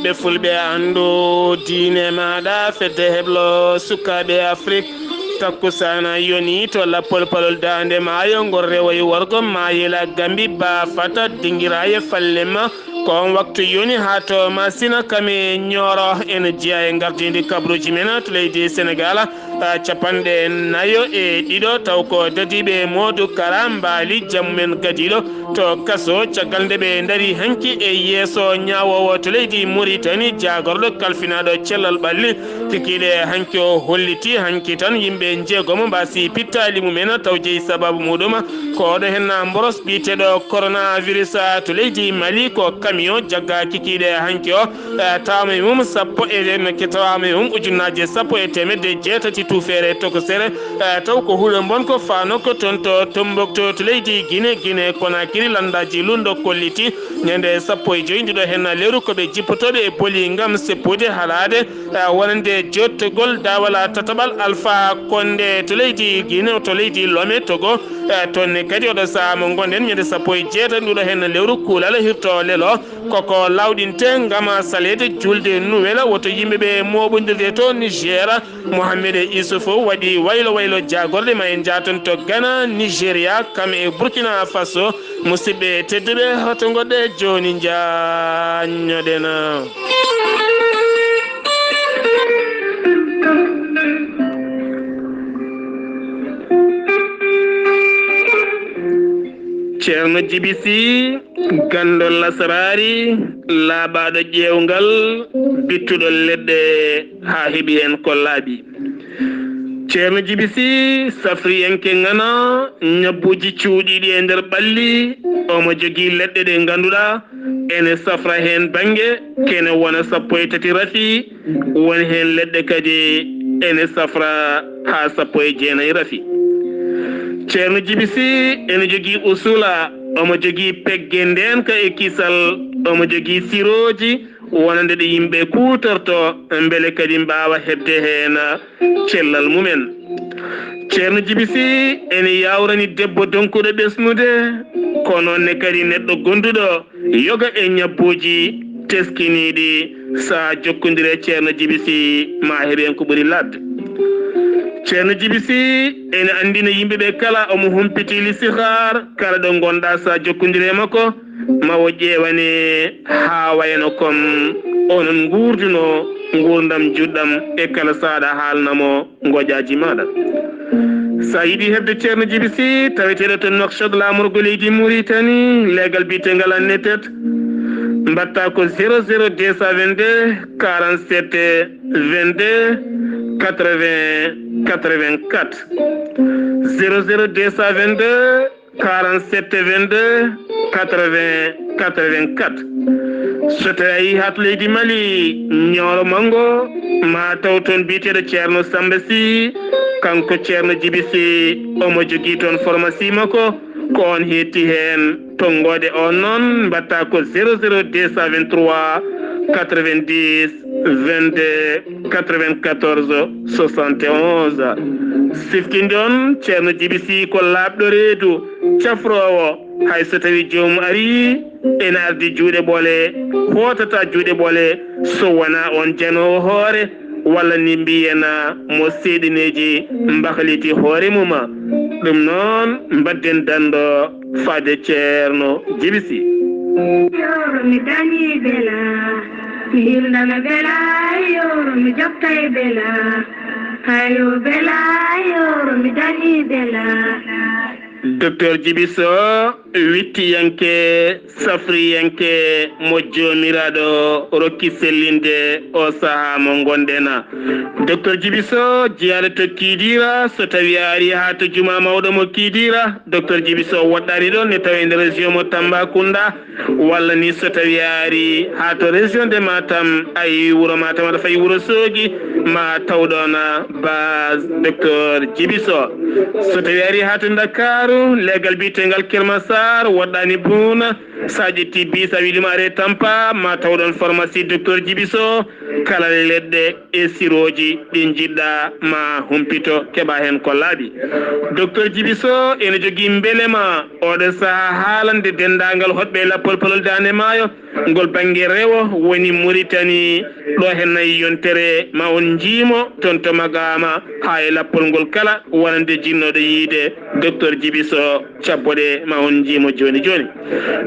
ɓiɓɓe fulɓe andu diine maɗa fedde heblo sukaɓe afrique takkusana yoni to lappol palol dande maayo ngol rewoye worgo mayila gambi ba fata dingiraye fallema kon waktu yoni ha to masina kame ñoro ene jeeya e gardidi kabruji men to leydi sénégal capanɗe nayo e ɗiɗo taw ko dadiɓe modou kara mbali jammumen gadiɗo to kaso caggal nde ɓe daari hanki e yeeso ñawowo to leydi mauritanie jagorɗo kalfinaɗo cellal ɓalli kikiɗe hanki o holliti hanki tan yimɓe jeegomo mbasi pittali mumen taw jeeyi sababu muɗum ko oɗo henna boros ɓiteɗo coronavirus to leydi mali ko camion jagga kikiɗe hanki o tawama mum sappo tawama mum ujunnaje sappo e temedde jeetati tufere tokosere taw ko huuɗo bon ko fanoko toon to Tombouctou to leydi guine Conakry landaji lundo kolliti ñande sappo e joyi ndiɗo hen lewru koɓe jippotoɓe e booli gam seppude haalade wonande jottogol dawala tataɓal alpha konde to leydi guine to leydi lome togo tonne kadi oɗo saaha mo gonɗen ñande sappo e jeetati ɗuɗo hen lewru kuulal hirto lelo koko lawɗinte gam salede julde nouvelle woto yimɓeɓe moɓodirde to Niger Mohamed Issoufou waɗi waylo jagorɗe ma en jaton to Ghana Nigéria kam e Burkina Faso musidɓe tedduɓe hoto goɗɗe joni jañoɗena ceerno Djiby Sy gandol lasarari laaɓaɗo ƴewgal bittuɗo leɗɗe ha heeɓi hen ko laaɓi ceerno Djiby Sy safriyenke ngana ñabbuji cuuɗiɗi e nder ɓalli omo jogui leɗɗe ɗe ganduɗa ene safra hen banggue kene wona sappo e tati rafi woni hen leɗɗe kadi ene safra ha sappo e jeenayyi rafi ceerno Djiby Sy ene jogui usula omo jogui pegge ndenka e kisal omo jogui siroji wonande ɗe yimɓe kutorto beele kadi mbawa hebde hen cellal mumen ceerno Djiby Sy ene yawrani debbo donkuɗo ɓesnude kono ne kadi neɗɗo gonduɗo yoga e ñabbuji teskiniɗi sa jokkodire ceerno Djiby Sy ma heeɓen ko ɓuuri ladde ceerno Djiby Sy ene andina yimɓeɓe kala omo humpiti listihar kala ɗo gonɗa sa jokkodire makko mawo ƴewane ha wayno comme onon gurduno gurdam juɗɗam e kala saɗa haalnamo goƴaji maɗa sa yiiɗi hebde ceerno Djiby Sy taweteɗo to Nouakchott lamorgo leydi Mauritanie leegal bitegal annetet mbatta ko 00 222 47 22 80 84 00 222 47 22 80 84 so tawi a yeehi ha to leydi Mali ñoolo mango ma taw toon biteɗo ceerno Samba Sy kanko ceerno Djiby Sy omo jogui toon pharmacie makko ko on hetti hen tonggode on noon mbatta ko 00 223 90 22 94 71 siftinde on ceerno Djiby Sy ko laaɓɗo reedu cafrowo hay so tawi joomum ari ene ardi juuɗe ɓoole hotata juuɗe ɓoole so wona on janowo hoore walla ni mbiyena mo seeɗineji mbahliti hoore muma ɗum noon mbadden dando fade ceerno Djiby Sy mi dañi bela mi hirnama bela yoro mi joftay bela hayo bela yoro mi dañi bela docteur Djiby Sy wittiyanke safriyanke mo jomiraɗo rokki sellinde o saaha mo gonɗen docteur Djiby Sy jeyaɗo to Kidira so tawi ari ha to juma mawɗo mo Kidira docteur Djiby Sy woɗɗani ɗon ne tawi nder région mo Tambacounda walla ni so tawi ari ha to région de Matam ayi wuuro Matam aɗa fayi wuuro Sogui ma tawɗon base docteur Djiby Sy so tawi ari ha to Dakar legal bitegal Kermassar woɗɗani Bouna sa ƴetti bisa wilimare tampa ma tawɗon pharmacie docteur Djibiso kala leɗɗe e siroji ɗi jiɗɗa ma humpito keɓa hen ko laaɓi. docteur Djibiso ene jogui beelema oɗo saaha haalande dendagal hoɗɓe lappol polol dande maayo ngol banggue rewo woni Mauritanie ɗo hen nayi yontere ma on jiimo toon to magama ha e lappol ngol kala wonande jinnoɗo yiide docteur Djibiso cabboɗe ma on jiimo joni joni.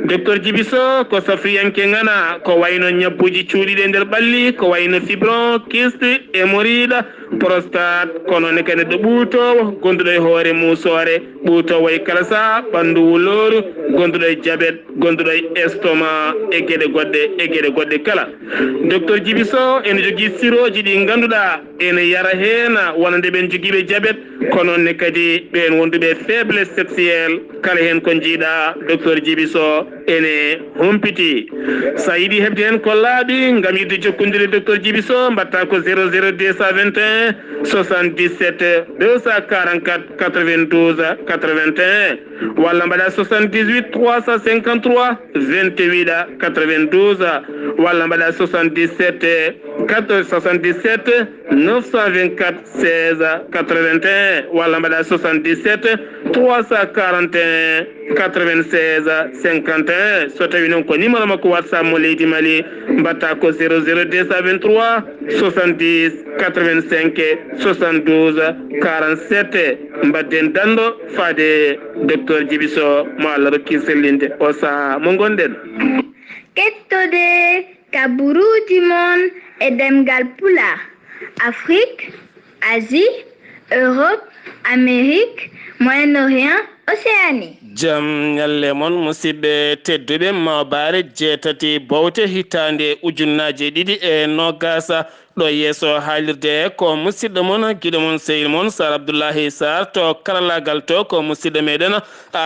docteur Djibiso ko safriyanke ngana ko wayno ñabbuji cuuɗiɗe nder ɓalli ko wayno fibron kyste hémorroïde prostate kono ne kadi ɗo ɓuutowo gonduɗo e hoore musore ɓuutowo e kala saha ɓandu wuloru gonduɗo e diabète gonduɗo e estomac e gueɗe goɗɗe kala. docteur Djibiso ene jogui siroji ɗi ganduɗa ene yara hen wonande ɓen joguiɓe diabète kono ne kadi ɓen wonduɓe faiblesse sexuelle kala hen ko jiiɗa docteur Djibiso ene humpiti. sa yiiɗi hebde hen ko laaɓi gam yidde jokkodire docteur Djibiso mbatta ko 00 221 77 244 92 81 walla mbaɗa 78 353 28 92 walla mbaɗa 77 924 16 81 walla mbaɗa 77 341 96 51 so tawi noon ko numéro makko WhatsApp mo leydi Mali mbatta ko 00 223 70 85 72 47 mbadden dando faade docteur Djibiso mo Allah rokki sellinde o saaha mo gonɗen. kettode kaburuji mon e demgal pulaar Afrique, Asie, Europe, Amérique, Moyen-Orient, Océanie. jam ñalle moon musidɓe tedduɓe mawbare jeetati bowte hitande ujunnaje ɗiɗi e nogasa ɗo yeeso haalirde ko musidɗo moon guiɗo moon sehil moon Sar Abdoullahi Sarr to karalagal to ko musidɗo meɗen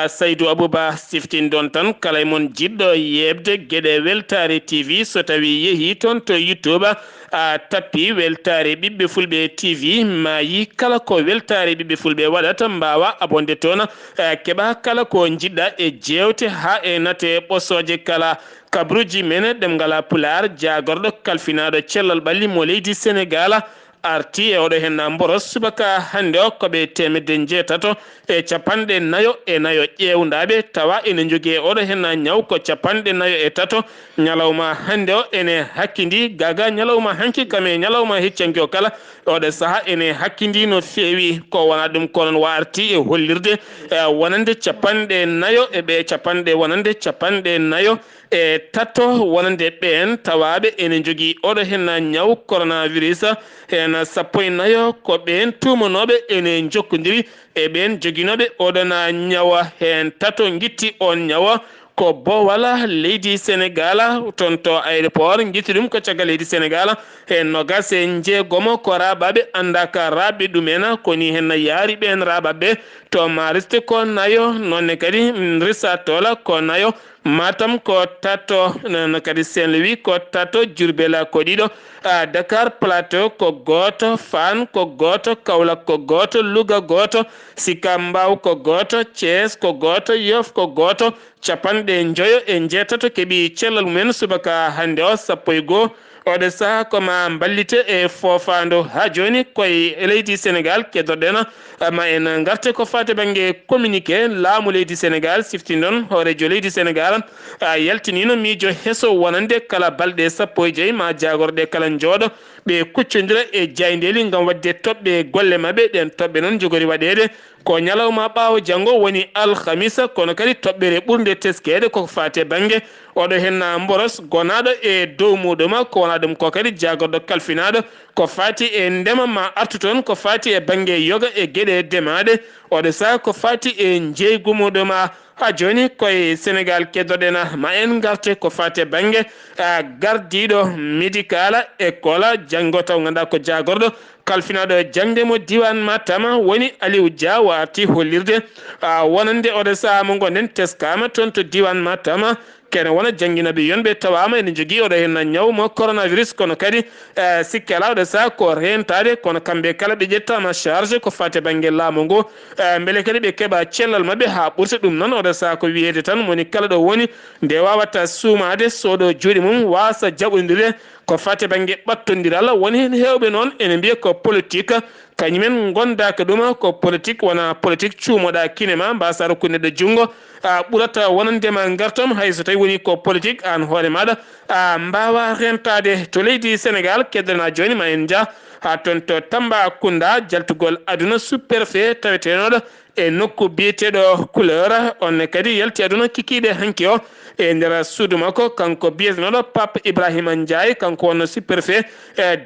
Saydou Abouba siftindon tan kala e moon jiɗɗo yebde gueɗe Weltare TV so tawi yeehi toon to YouTube a tappi Weltare ɓiɓɓe fulɓe TV ma yi kala ko Weltare ɓiɓɓe fulɓe waɗata mbawa abonde toon keɓa kala ko jiɗɗa e jewte ha e nate ɓossoje kala kabruji men ɗemgala Pulaar jagorɗo kalfinaɗo cellal ɓalli mo leydi Sénégal arti e oɗo hen mboros subaka hande o koɓe temedde jeetato e capanɗe nayo e nayo ƴewndaɓe tawa ene jogui oɗo hen ñaw ko capanɗe nayo e tato ñalawma hande o ene hakkidi gaga ñalawma hanki kam e ñalawma heccanki o kala oɗo saaha ene hakkidi no feewi ko wona ɗum kono wa arti e hollirde wonande capanɗe nayo e ɓe capanɗe wonande capanɗe nayo e tatto wonande ɓen tawaɓe ene jogui oɗo hen ñaw coronavirus hen sappo e nayo ko ɓen tumanoɓe ene jokkodiri e ɓen joguinoɓe oɗon ñawa hen tato guitti on ñawa ko bowala leydi Sénégal toon to aéroport guitti ɗum ko caggal leydi Sénégal hen nogas e jeegomo ko rabaɓe andaka rabɓe ɗumen koni hen yaari ɓen rabaɓe to mariste ko nayo nonne kadi rissa tola ko nayo Matam ko tato no kadi Saint-Louis ko tato Diourbel ko ɗiɗo Dakar Plateau ko goto Fann ko goto Kaolack ko goto Louga goto Sicap Mbao ko goto Thiès ko goto Yoff ko goto capanɗe joyo e jeetato keeɓi cellal mumen subaka hande o sappo e goho oɗo saaha koma ballite e fofando ha joni koye leydi Sénégal keddoɗen ma en garte ko fate banggue communiqué laamu leydi Sénégal siftindon hoorejo leydi Sénégal yaltinino miijo heeso wonande kala balɗe sappo e joyyi ma jagorɗe kala jooɗo ɓe kuccodira e jaydeli gam wadde toɓɓe golle mabɓe ɗen toɓɓe noon jogori waɗede ko ñalawma ɓaawo janggo woni alhamisa kono kadi toɓɓere ɓurde teskede koko fate banggue oɗo hen mboros gonaɗo e dow muɗum ko wona ɗum ko kadi jagorɗo kalfinaɗo ko fati e ndema ma artu toon ko fati e banggue yoga e gueɗe demaɗe oɗo saaha ko fati e jeygu muɗum ha joni koye Sénégal keddoɗen ma en garte ko fate banggue gardiɗo médical école janggo taw ganduɗa ko jagorɗo kalfinaɗo jangde mo diwan Matam woni Aliou Dia wati hollirde wonande oɗo saha mo gonɗen teskama toon to diwan Matam kene wona jangguinaɓe yonɓe tawama ene jogui oɗo henna ñawmo coronavirus kono kadi sikke ala oɗo saha ko rentade kono kamɓe kala ɓe ƴettama charge ko fate banggue laamu ngu beele kadi ɓe keeɓa cellal mabɓe ha ɓurta ɗum noon oɗo saha ko wiyede tan moni kala ɗo woni nde wawata suumade soɗo juuɗe mum wasa jaɓodire ko fate banggue ɓattodiral woni hen hewɓe noon ene mbiya ko politique kañumen gondaka ɗum ko politique wona politique cuumoɗa kinema mbasa rokkude neɗɗo junggo ɓurata wonandema gartam hayso tawi woni ko politique an hoore maɗa mbawa rentade to leydi Sénégal keddana joni ma en jaa ha toon to Tambacounda jaltugol aduna sous-préfet tawetenoɗo e nokku biyeteɗo couleur on kadi yalti aduna kikiɗe hanki o e nder suudu makko kanko biyetenoɗo Pape Ibrahima Ndiaye kanko wonno sous-préfet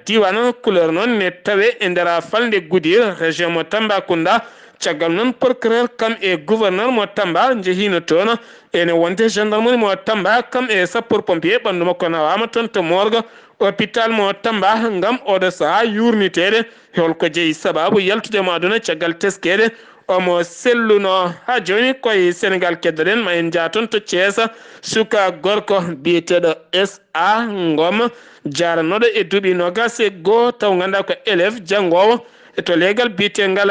diwan couleur noon ne tawe e nder falde Goudir région mo Tambacounda caggal noon procureur kam e gouverneur mo Tamba jehino toon ene wonde gendarmerie mo Tamba kam e sapeur pompier ɓandu makko nawama toon to morgue hôpital mo Tamba ngam oɗo saha yurnitede holko jeeyi sababu yaltude mo aduna caggal teskede omo selluno ha joni koye Sénégal keddoɗen ma en jaa toon to Thiès suka gorko biyeteɗo SA Ngom jaranoɗo e duuɓi nogas e goho taw ganduɗa ko élève janggowo to leegal biyetengal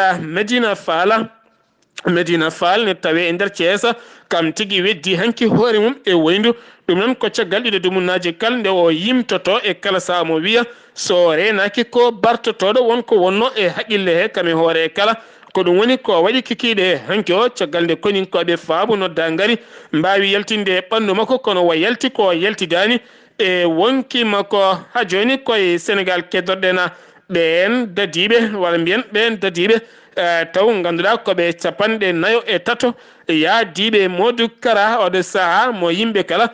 Medina Fall ne tawe e nder Thiès kam tigui weddi hanki hoore mum e woyndu ɗum noon ko caggal ɗiɗo dumunnaji kala nde o yimtoto e kala saha mo wiya so renaki ko bartotoɗo wonko wonno e haqqille he kam e hoore e kala ko ɗum woni ko waɗi kikiɗe hanki o caggal nde koninkoɓe faabu nodda ngari mbawi yaltinde ɓandu makko kono wa yalti ko yaltidani e wonki makko ha joni koye Sénégal keddorɗena ɓen dadiɓe walla mbiyen ɓen dadiɓe taw ganduɗa koɓe 43 yaadiɓe Modou Kara oɗo saaha mo yimɓe kala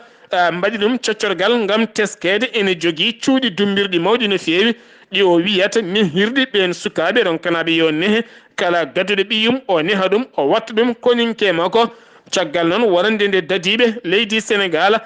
mbaɗi ɗum coccorgal ngam teskede ene jogui cuuɗi dumbirɗi mawɗi no fewi ɗi o wiyata nehirɗi ɓen sukaɓe ronkanaɓe yo nehe kala gadduɗo ɓiyum o neha ɗum o watta ɗum koninke makko caggal noon wonande nde dadiɓe leydi Sénégal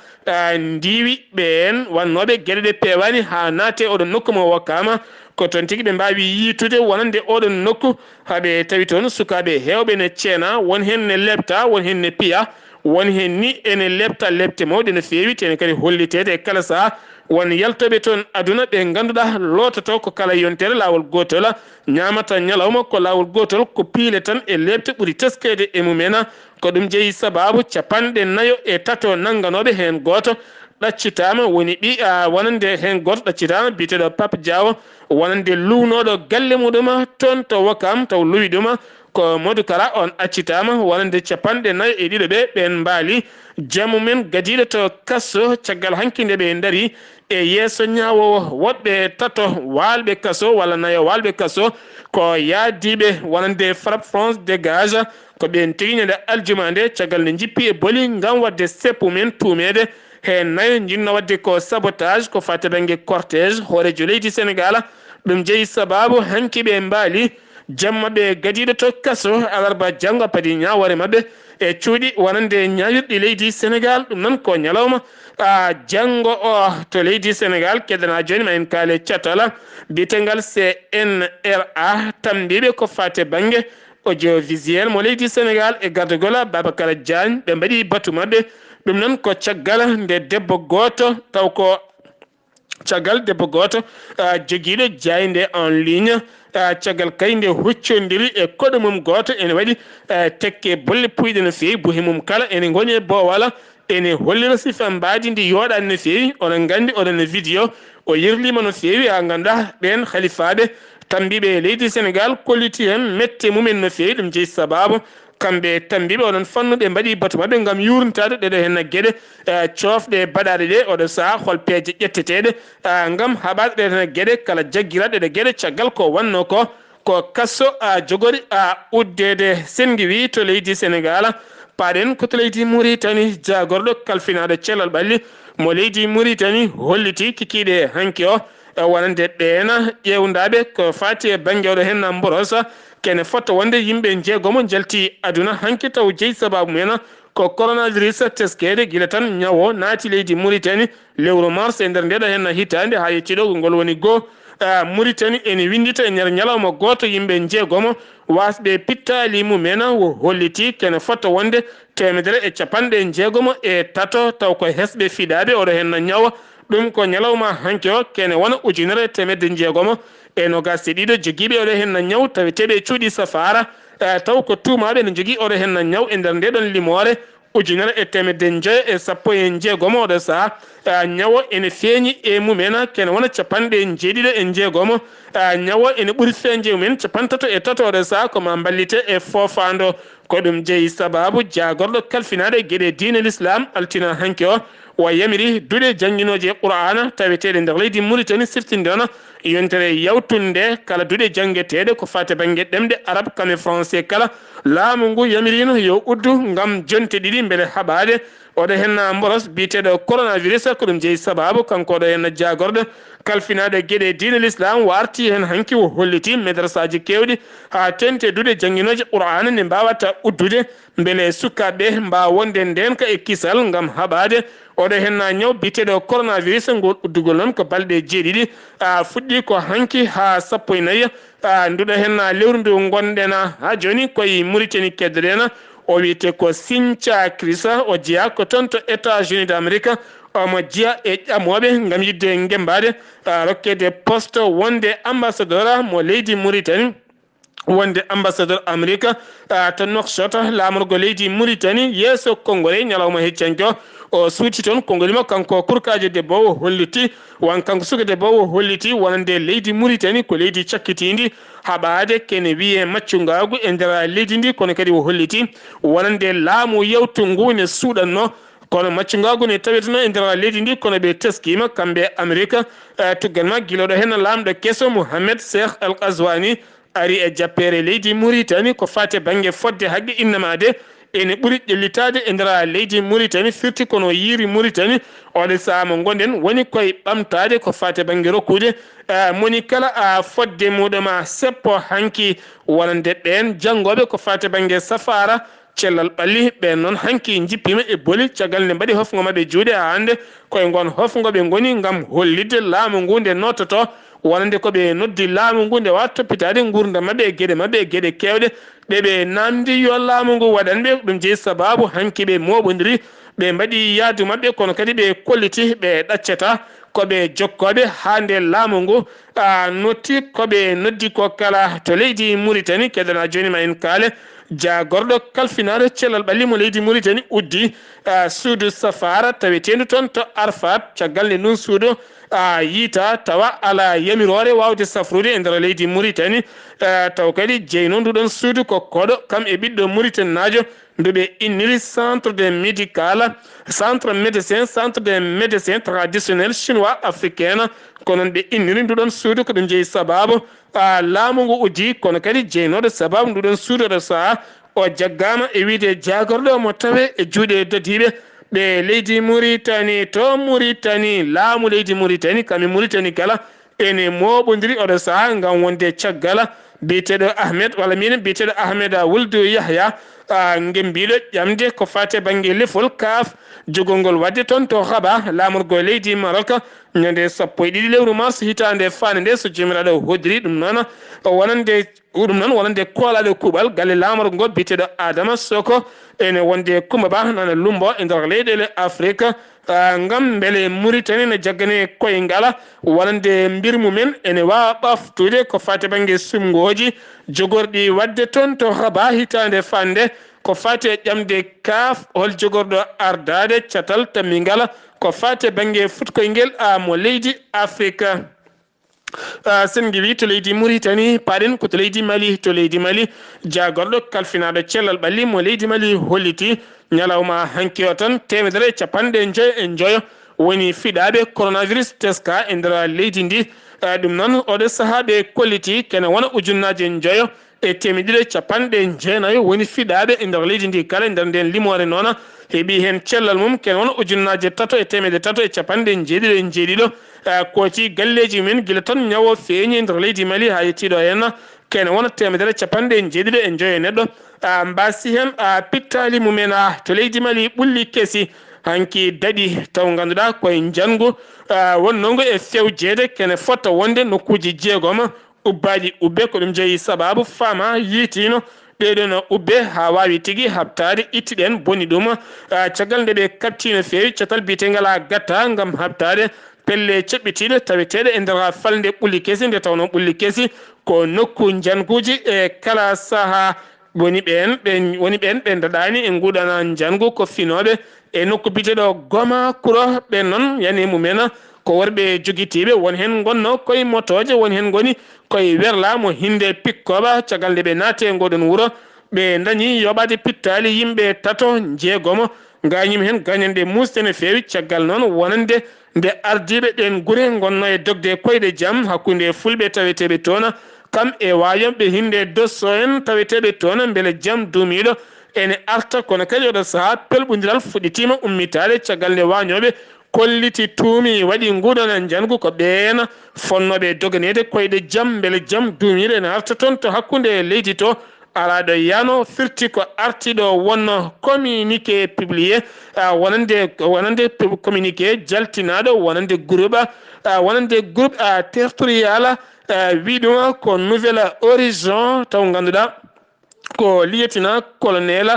ndiwi ɓen wannoɓe gueɗe ɗe pewani ha naate oɗon nokku mo wakkama ko toon tigui ɓe mbawi yitude wonande oɗon nokku haɓe tawi toon sukaɓe hewɓe ne ceena won hen ne lebta won hen ne piya won hen ni ene lebta lebte mawɗe no fewi tene kadi hollitede e kala saha won yaltoɓe toon aduna ɓe ganduɗa lototo ko kala yontere lawol gotol ñamata ñalawma ko lawol gotol ko piile tan e lebte ɓuuri teskede e mumena ko ɗum jeeyi sababu 43 nangganoɓe hen goto ɗaccitama woni ɓi wonande hen goto ɗaccitama biteɗo Pape Diawo wonande luwnoɗo galle muɗum toon to Wakam taw luwi ɗum ko Modou Kara on accitama wonande 42 ɓe ɓen mbaali jammu men gadiɗo to kasso caggal hanki nde ɓe daari e yeeso ñawowo woɓɓe tato walɓe kasso walla nayo walɓe kasso ko yaadiɓe wonande frappe France dégage ko ɓen tigiñede aljuma nde caggal nde jippi e booli ngam wadde seppu men tumede he nayo jinno wadde ko sabotage ko fate banggue cortège hoorejo leydi Sénégal ɗum jeeyi sababu hanki ɓe mbaali jamma ɓe gadiɗo to kasso alarba janggo padi ñawore mabɓe e cuuɗi wonande ñawirɗi leydi Sénégal ɗum noon ko ñalawma janggo o to leydi Sénégal keddana joni ma en kaale catala bitegal CNRA tambiɓe ko fate banggue audiovisuel mo leydi Sénégal e gardogola Babacar Diagne ɓe mbaɗi batu mabɓe ɗum noon ko caggal nde debbo goto taw ko caggal debbo goto joguiɗo jayde en ligne caggal kay nde huccodiri e koɗo mum goto ene waɗi tekke bolle puyɗe no fewi buhe mum kala ene goni e bowala ene hollira sifa mbadi ndi yoɗani no fewi oɗon gandi oɗon vidéo o yirlima no fewi ha ganduɗa ɓen halifaɓe tambiɓe leydi Sénégal kolliti hen mette mumen no fewi ɗum jeeyi sababu kamɓe tambiɓe oɗon fannuɓe mbaɗi batu mabɓe gam yurnitade ɗeɗo henna gueɗe cofɗe baɗaɗe ɗe oɗo saaha hol peeje ƴetteteɗe gam haɓade ɗe henna gueɗe kala jagguiraɗe ɗe gueɗe caggal ko wanno ko kasso jogori uddede sengi wi to leydi Sénégal paɗen koto leydi Mauritanie jagorɗo kalfinaɗo cellal ɓalli mo leydi Mauritanie holliti kikiɗe hanki o wonande ɓeena ƴewdaɓe ko fati e banggue oɗo henna mborosa kene fotta wonde yimɓe jeegomo jalti aduna hanki taw jeeyi sababu men ko coronavirus teskede guila tan ñawo naati leydi Mauritanie lewru mars e nder ndeɗo henna hitande ha yettiɗo ngol woni goo Mauritanie ene windita e nder ñalawma goto yimɓe jeegomo wasɓe pittali mumena wo holliti kene fotto wonde 160 taw ko hesɓe fiɗaɓe oɗo hen ñawa ɗum ko ñalawma hanke o kene wona ujunere temedde jeegomo e nogas e ɗiɗo joguiɓe oɗo hen ñaw taweteɓe cuuɗi safara taw ko tumaɓe ne jogui oɗo hen ñaw e nder ndeɗon limore ujunere e temedde joyi e sappo e jeegomo oɗo saaha ñawo ene feeñi e mumena kene wona 70 ñawo ene ɓuuri feeñje mumen 33 oɗo saaha koma ballite e fofando ko ɗum jeeyi sababu jagorɗo kalfinaɗe gueɗe diine l'islam altina hanke o wa yamiri duuɗe jangguinoje qur'ana taweteɗe nder leydi Mauritanie siftinde on yontere yawtunde kala duuɗe janggueteɗe ko fate banggue ɗemɗe arabe kame français kala laamu ngu yamirino yo uddu ngam jonte ɗiɗi beele haɓade oɗo henna mboros biteɗo coronavirus ko ɗum jeeyi sababu kanko oɗo henna jagorɗo kalfinaɗe gueɗe diine l'islam warti hen hanki o holliti madrasaji kewɗi ha tente duuɗe jangguinoje qur'ana ne mbawata uddude beele sukkaɓeɓe mbawa wonde ndenka e kisal ngam haɓade oɗo henna ñaw biteɗo coronavirus ngol uddugol noon ko balɗe jeeɗiɗi fuɗɗi ko hanki ha sappo e nayyi nduɗo henna lewru ndu gonɗena ha joni koye Mauritanie keddoɗena o wiyete ko Sinthia Crissa o jeeya ko toon to États-Unis d'Amérique omo jeeya e ƴamoɓe gam yidde guembade rokkede poste wonde ambassadeur mo leydi Mauritanie wonde ambassadeur Amérique to Nouakchott lamorgo leydi Mauritanie yeeso Congolais ñalawma heccanko o suuti toon kongolima kanko kurkaji debbo o holliti wan kanko suka debbo o holliti wonande leydi Mauritanie ko leydi cakkitidi haɓade kene wiye maccugagu e nder leydi ndi kono kadi o holliti wonande laamu yewtu ngu ne suuɗanno kono maccugagu ne taweteno e nder leydi ndi kono ɓe teskima kamɓe Amérique tugganma guiloɗo hen lamɗo kesso Mohamed Cheikh El Ghazouani ari e jappere leydi Mauritanie ko fate banggue fodde haqqe innamade ene ɓuuri ƴellitade e nder leydi Mauritanie firti kono yiiri Mauritanie oɗo saaha mo gonɗen woni koye ɓamtade ko fate banggue rokkude moni kala fodde muɗum seppo hanki wonande ɓen janggoɓe ko fate banggue safara cellal ɓalli ɓen noon hanki jippima e booli caggal nde mbaɗi hofgo mabɓe juuɗe ha hande koye gon hofgoɓe goni gam hollidde laamu ngu nde nottoto wonande koɓe noddi laamu ngu nde wawa toppitade gurdam mabɓe e gueɗe mabɓe e gueɗe kewɗe ɗeɓe namdi yo laamu ngu waɗanɓe ɗum jeeyi sababu hanki ɓe moɓodiri ɓe mbaɗi yaadu mabɓe kono kadi ɓe kolliti ɓe ɗaccata koɓe jokkoɓe ha nde laamu ngu notti koɓe noddi ko kala to leydi Mauritanie keɗana joni ma en kaale jagorɗo kalfinade cellal ɓalli mo leydi Mauritanie uddi suudu safara tawetendu toon to Arfat caggal nde ndun suudu yiita tawa ala yamirore wawde safrude e nder leydi Mauritanie taw kadi jeyno nduɗon suudu ko koɗo kam e ɓiɗɗo Mauritanie najo nduɓe inniri centre de médecin traditionnel chinois africaine kono ɓe inniri nduɗon suudu ko ɗum jeeyi sababu laamu ngu uddi kono kadi jeynoɗo sababu nduɗon suudu ɗo saaha o jaggama e wiide jagorɗo mo tawe e juuɗe dadiɓe ɓe leydi Mauritanie to Mauritanie laamu leydi Mauritanie kami Mauritanie kala ene moɓodiri oɗo saaha gam wonde caggal biteɗo Ahmed walla min biteɗo Ahmed Wuld Yahya gembiɗo ƴamde ko fate banggue lefol kaaf jogolngol wadde toon to Rabat lamorgo leydi Maroc ñande sappo e ɗiɗi lewru mars hitande fande nde so jomiraɗo hoddiri ɗum noon wonande koolaɗo kuuɓal galle lamorgo ngo biteɗo Adama Soko ene wonde Coumba Ba nana lumbo e nder leyɗele Afrique ngam beele Mauritanie ne jaggane koye ngala wonande mbir mumen ene wawa ɓaftude ko fate banggue sumgoji jogorɗi wadde toon to Rabat hitande fande ko fate ƴamde kaaf hol jogorɗo ardade catal tammingal ko fate banggue futkoyngel mo leydi Afrique sen giwi to leydi Mauritanie paɗen ko to leydi Mali jagorɗo kalfinaɗo cellal ɓalli mo leydi Mali holliti ñalawma hanki o tan 150 woni fiɗaɓe coronavirus teska e nder leydi ndi ɗum noon oɗo saaha ɓe kolliti kene wona ujunnaje 9 woni fiɗaɓe e nder leydi ndi kala nder nden limore noon heeɓi hen cellal mum kene wona ujunnaje 3,397 kooti galleji mumen guila tan ñawo feeñi e nder leydi Mali ha yettiɗo hen kene wona 175 neɗɗo mbasi hen pittali mumen to leydi Mali ɓulli keesi hanki dadi taw ganduɗa koye jangu wonnongo e fewjede kene fotta wonde nokkuji jeegoma ubbaji ubbe ko ɗum jeeyi sababu fama yiitino ɓeɗon ubbe ha wawi tigui habtade ittiɗen boni ɗum caggal nde ɓe kabtino fewi catal bitegal a gatta gam habtade pelle ceɓɓitiɗe taweteɗe e nder ha falde ɓulli kesi nde tawno ɓulli kesi ko nokku janguji e kala saaha woni ɓen ɓe daɗani e nguɗana jangu ko finoɓe e nokku biteɗo goma kuro ɓen noon yani mumen ko worɓe joguitiɓe won hen gonno koye motoje won hen goni koye werla mo hinde pikkoɓa caggal nde ɓe naate ngoɗon wuuro ɓe dañi yoɓade pittali yimɓe tato jeegomo gañim hen gañande mustene fewi caggal noon wonande nde ardiɓe ɗen guure gonno e dogde koyɗe jaam hakkude fulɓe taweteɓe toon kam e wayomɓe hinde dosso en taweteɓe toon beele jaam duumiɗo ene arta kono kadi oɗo saaha pelɓodiral fuɗɗitima ummitade caggal nde wañoɓe kolliti tuumi waɗi nguɗon jangu ko ɓeena fonnoɓe doganede koyɗe jaam beele jaam duumiɗo ene arta toon to hakkude leydi to alaɗo yano firti ko artiɗo wonno communiqué publié wonande communiqué jaltinaɗo wonande groupe territorial wiɗuma ko nouvelle horizon taw ganduɗa ko lieutenant colonel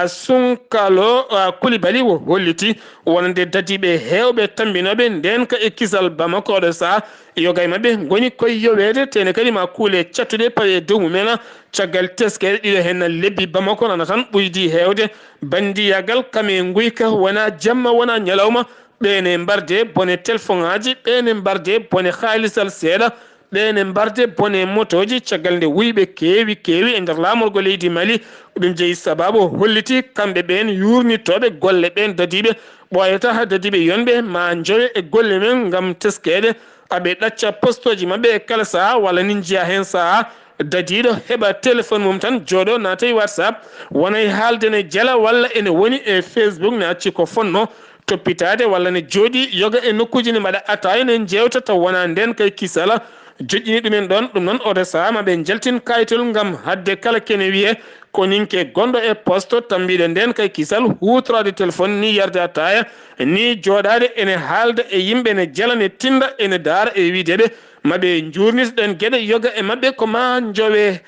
Sunkalo Coulibaly wo holliti wonande dadiɓe hewɓe tambinoɓe nden ka e kisal Bamako oɗo saaha yogay mabɓe goni koye yowede tene kadi ma kuule cattuɗe pawe dow mumen caggal teskede ɗiɗo hen lebbi Bamako nana tan ɓuydi hewde bandiyagal kame guyka wona jamma wona ñalawma ɓene mbarde bone téléphone aji ɓene mbarde bone haalisal seeɗa ɓene mbarde bone motoji caggal nde wuyɓe keewi e nder lamorgo leydi Mali ɗum jeeyi sababu holliti kamɓe ɓen yurnittoɓe golle ɓen dadiɓe ɓoyata ha dadiɓe yonɓe ma jowe e golle men gam teskede aɓe ɗacca postoji mabɓe e kala saaha walla ni jiiya hen saaha dadiɗo heɓa téléphone mum tan jooɗo nata e WhatsApp wonay haalde ne jala walla ene woni e Facebook ne acci ko fonno toppitade walla ne jooɗi yoga e nokkuji ne mbaɗa ataye ne jewta taw wona nden kay kisala joƴƴini ɗumen ɗon ɗum noon oɗo saaha maɓe jaltin kayitol gam hadde kala kene wiye ko ninke gonɗo e poste tambiɗo nden kay kisal hutorade téléphone ni yarde attaya ni jooɗade ene haalda e yimɓe ne jala ne tinda ene daara e wideɓe maɓe jurnitoɗen gueɗe yoga e mabɓe ko ma jowe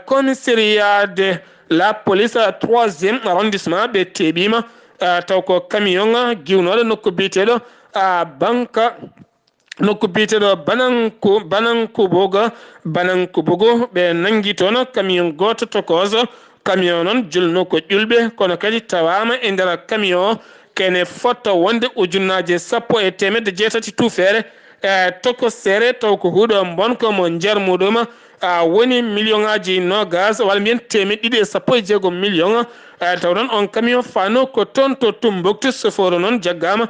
commissariat de la police 3e arrondissement ɓe teeɓima taw ko camion guiwnoɗo nokku biteɗo banque nokku biteɗo banankubogo ɓe nangi toon camion goto tokoso camion noon julno ko ƴulɓe kono kadi tawama e nder camion kene fotta wonde ujunnaje 100 tufere tokosere taw ko huuɗo bonko mo nder muɗum woni million ngaji nogas walla mbiyen temeɗɗe 16 million taw noon on camion fano ko toon to Tumbuktu soforo noon jaggama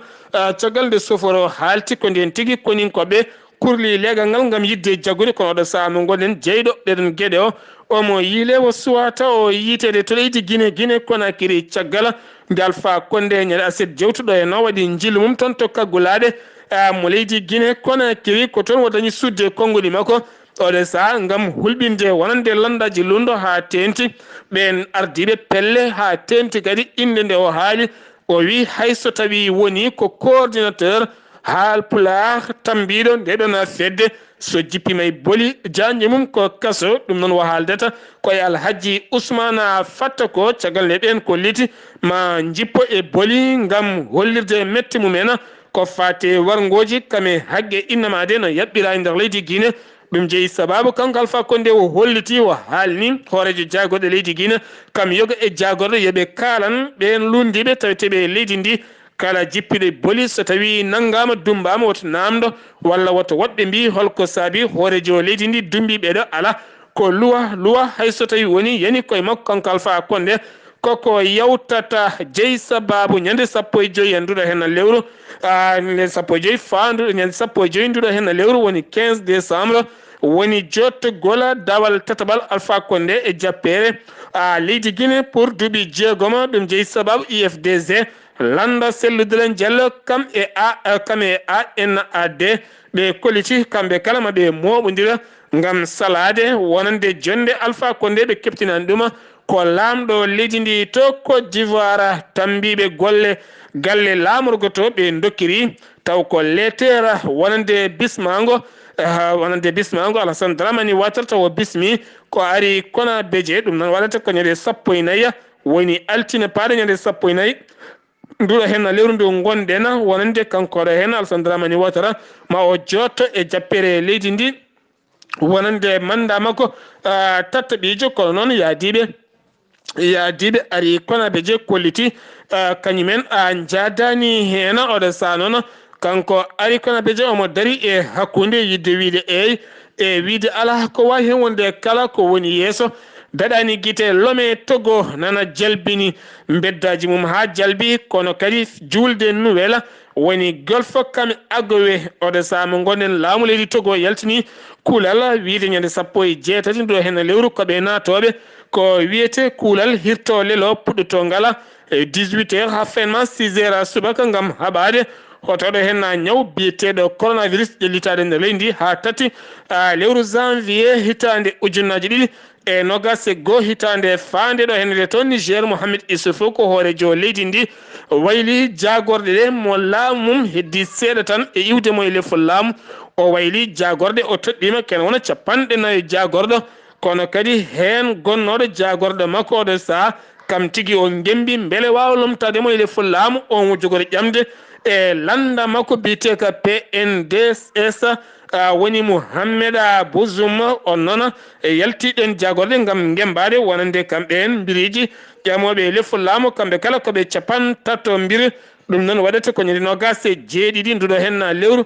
caggal nde soforo haalti ko nden tigui konin koɓe kurli leegal ngal gam yidde jaggude kono oɗo saaha mo gonɗen jeyɗo ɗeɗen gueɗe omo yiile o suwata o yiitede to leydi Guinée Conakry caggal nde Alpha Condé ñande aset jewtuɗo e no waɗi jillu mum toon to kaggulade mo leydi Guinée Conakry ko toon o dañi sudde konnguli makko oɗo saaha gam hulɓinde wonande landaji lundo ha tenti ɓen ardiɓe pelle ha tenti kadi inde nde o haali o wi hayso tawi woni ko coordinateur Haalpulaar tambiɗo ndeɗon fedde so jippima e boli janƴe mum ko kaso ɗum noon o haaldata koye Alhaji Ousmane Fatta ko caggal nde ɓen kolliti ma jippo e boli gam hollirde metti mumen ko fate wargoji kame hagge innamade no yaɓɓira e nder leydi Guinée ɗum jeeyi sababu kanko Alpha Condé o holliti o haalni hoorejo jagorɗo leydi Guinée kam yoga e jagorɗo yoɓe kalan ɓen lundiɓe taweteɓe leydi ndi kala jippiɗo boli so tawi nanggama dumbama woto namdo walla woto woɓɓe mbi holko saabi hoorejo leydi ndi dumbi ɓeɗo ala ko luwa hayso tawi woni yani koye makko kanko Alpha Condé koko yawtata jeeyi sababu ñande 15 nduɗo hen lewru ñande 15 fandu ñande 15 nduɗo hen lewru woni 15 décembre woni jottogola dawal tataɓal Alpha Condé e jappere leydi Guinée pour duuɓi jeegoma ɗum jeeyi sababu IFDG landa selludiren diallo kam e ANAD ɓe kolliti kamɓe kala maɓe moɓodira ngam salade wonande jonde Alpha Condé ɓe keptinan ɗuma ko lamɗo leydi ndi to Côte d'Ivoire tambiɓe golle galle lamorgo to ɓe dokkiri taw ko lettere wonande bismango Alassane Dramani Ouattara taw bismi ko ari kona beje ɗum noon waɗata ko ñande 14 woni altine paɗe ñande 14 nduɗo hen lewru ndu gonɗen wonande kankoɗo hen Alassane Dramani Ouattara ma o jotto e jappere leydi ndi wonande manda makko tattaɓijo kono noon yaadiɓe ari konaɓe je kolliti kañumen jadani hen oɗo sa noon kanko ari konaɓe je omo dari e hakkude yidde wiide e wiide ala ko wawi hen wonde kala ko woni yeeso daɗani guite lome Togo nana jalbini beddaji mum ha jalbi kono kadi julde nouvelle woni golf kame agowe oɗo sama gonen laamu leydi Togo yaltini kuulal wiide ñande 16 ɗo hen lewru koɓe natoɓe ko wiyete kuulal hirto lelo puɗɗoto ngala 18h ha fenma 6h subaka ngam haɓade hotoɗo hen ñaw biyeteɗo coronavirus ƴellitade nder leydi ha tati lewru janvier hitande ujunnaji ɗiɗi e nogas e goho hitande fande ɗo hen to Niger Mohamed Issoufou ko hoorejo leydi ndi wayli jagorɗe ɗe mo laamu mum heddi seeɗa tan e iwde mo e lefol laamu o wayli jagorɗe o toɗɗima ken wona 40 jagorɗo kono kadi hen gonnoɗo jagorɗo makko oɗo saha kam tigui o gembi beele wawa lomtade mo e lefol laamu on wujogori ƴamde e landa makko biyete ka PNDS woni Mouhamed Bouzoum on noon yaltiɗen jagorde gam gembade wonande kamɓe en biriji ƴamoɓe lefol laamu kamɓe kala koɓe 30 ɗum noon waɗata ko ñande 27 nduɗo hen lewru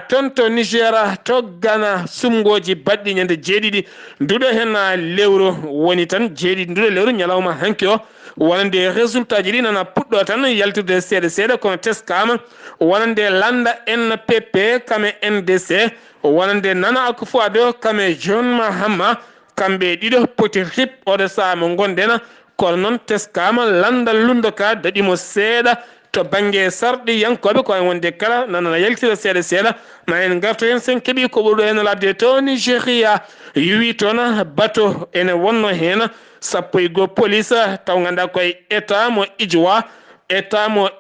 toon to Niger to Ghana sumgoji baɗɗi ñande 7 nduɗo hen lewru woni tan 7 nduɗo lewru ñalawma hanki o wonande résultat ji ɗi nana puɗɗo tan yaltirde seeɗa seeɗa kono teskama wonande landa NPP kame NDC wonande nana Akufo-Addo kame John Mahama kamɓe ɗiɗo poti rip oɗo saha mo gonɗen kono noon teskama landa lundoka daɗimo seeɗa to banggue sarɗi yankoɓe ko wonde kala nana yaltira seeɗa seeɗa ma en garto hen sen keeɓi ko ɓurɗo hen ladde to Nigéria yuwi toon bateau ene wonno hen 11 police taw ganduɗa koye état mo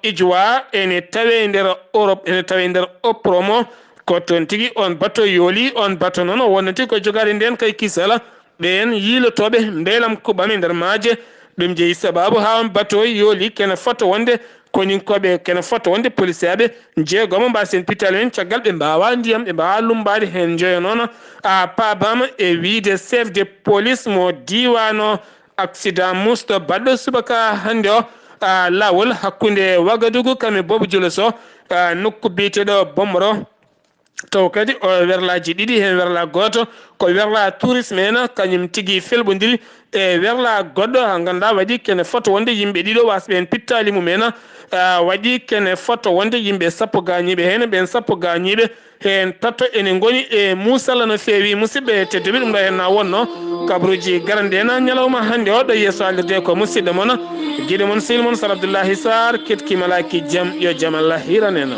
Idjoa ene tawe nder Europe ene tawe nder Opromo ko toon tigui on bateau yooli on bateau noon wonnati ko jogade nden kay kisala ɓen yiilotoɓe mbelam kuɓami nder maaje ɗum jeeyi sababu ha on bateau yooli kene fota wonde koninkoɓe kene fota wonde policier ɓe jeegomo mbasen pital en caggal ɓe mbawa ndiyam ɓe mbawa lumbade hen joyo noon pabama e wiide chef de police mo diwano accident musto baɗɗo subaka hande o lawol hakkude Wagadugu kame Bobo Dioulasso nokku biyeteɗo Bomoro taw kadi o werlaji ɗiɗi hen werla goto ko werla tourisme en kañum tigui felɓodiri e werla goɗɗo ha ganduɗa waɗi kene foto wonde yimɓe ɗiɗo wasɓe hen pittali mumen waɗi kene foto wonde yimɓe 10 gañiɓe hen ɓen 10 gañiɓe hen tatto ene goni e musala no fewi musidɓe tedduɓe ɗum ɗo hen wonno kabruji garande en ñalawma hande o ɗo yesso alirde ko musidɗo moon guiɗo moon sehil moon Sar Abdoullahi Sarr ketkimalaki jaam yo jaam Allah hiran en